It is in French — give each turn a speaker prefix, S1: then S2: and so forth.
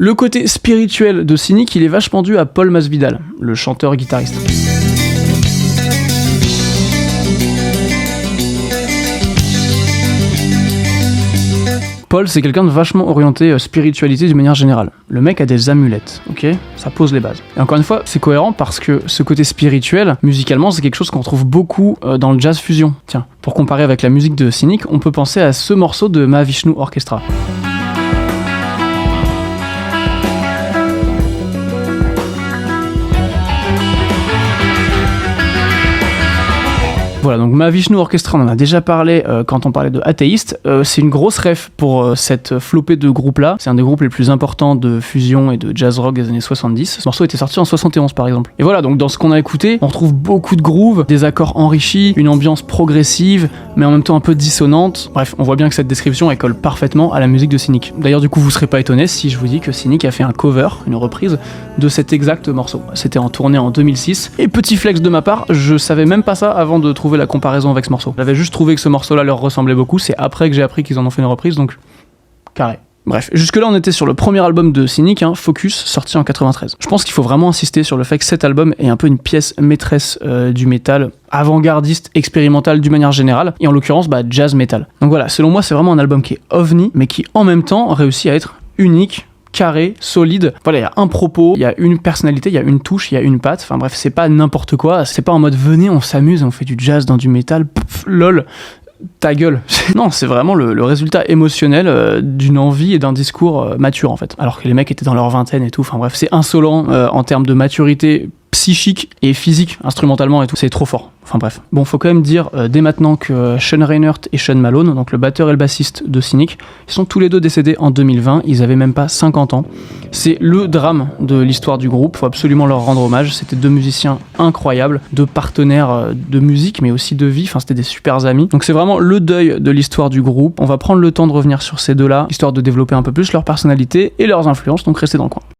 S1: Le côté spirituel de Cynic, il est vachement dû à Paul Masvidal, le chanteur-guitariste. Paul, c'est quelqu'un de vachement orienté spiritualité d'une manière générale. Le mec a des amulettes, ok ? Ça pose les bases. Et encore une fois, c'est cohérent parce que ce côté spirituel, musicalement, c'est quelque chose qu'on trouve beaucoup dans le jazz fusion. Tiens, pour comparer avec la musique de Cynic, on peut penser à ce morceau de Mahavishnu Orchestra. Voilà, donc Mahavishnu Orchestra, on en a déjà parlé quand on parlait de Athéiste. C'est une grosse ref pour cette flopée de groupes-là. C'est un des groupes les plus importants de fusion et de jazz rock des années 70. Ce morceau était sorti en 71 par exemple. Et voilà, donc dans ce qu'on a écouté, on retrouve beaucoup de grooves, des accords enrichis, une ambiance progressive, mais en même temps un peu dissonante. Bref, on voit bien que cette description, elle colle parfaitement à la musique de Cynic. D'ailleurs, du coup, vous serez pas étonnés si je vous dis que Cynic a fait un cover, une reprise, de cet exact morceau. C'était en tournée en 2006. Et petit flex de ma part, je savais même pas ça avant de trouver la comparaison avec ce morceau. J'avais juste trouvé que ce morceau-là leur ressemblait beaucoup, c'est après que j'ai appris qu'ils en ont fait une reprise, donc carré. Bref, jusque-là on était sur le premier album de Cynic, Focus, sorti en 93. Je pense qu'il faut vraiment insister sur le fait que cet album est un peu une pièce maîtresse du métal, avant-gardiste, expérimental d'une manière générale, et en l'occurrence jazz metal. Donc voilà, selon moi c'est vraiment un album qui est ovni, mais qui en même temps réussit à être unique, carré, solide. Voilà, il y a un propos, il y a une personnalité, il y a une touche, il y a une patte. Enfin bref, c'est pas n'importe quoi. C'est pas en mode venez, on s'amuse, on fait du jazz dans du métal. Pff, lol. Ta gueule. Non, c'est vraiment le résultat émotionnel d'une envie et d'un discours mature en fait. Alors que les mecs étaient dans leur vingtaine et tout. Enfin bref, c'est insolent en termes de maturité psychique et physique, instrumentalement et tout. C'est trop fort. Enfin bref. Bon, faut quand même dire dès maintenant que Sean Reinert et Sean Malone, donc le batteur et le bassiste de Cynic, ils sont tous les deux décédés en 2020. Ils avaient même pas 50 ans. C'est le drame de l'histoire du groupe. Faut absolument leur rendre hommage. C'était deux musiciens incroyables, deux partenaires de musique, mais aussi de vie. Enfin, c'était des super amis. Donc c'est vraiment le deuil de l'histoire du groupe. On va prendre le temps de revenir sur ces deux-là, histoire de développer un peu plus leur personnalité et leurs influences. Donc restez dans le coin.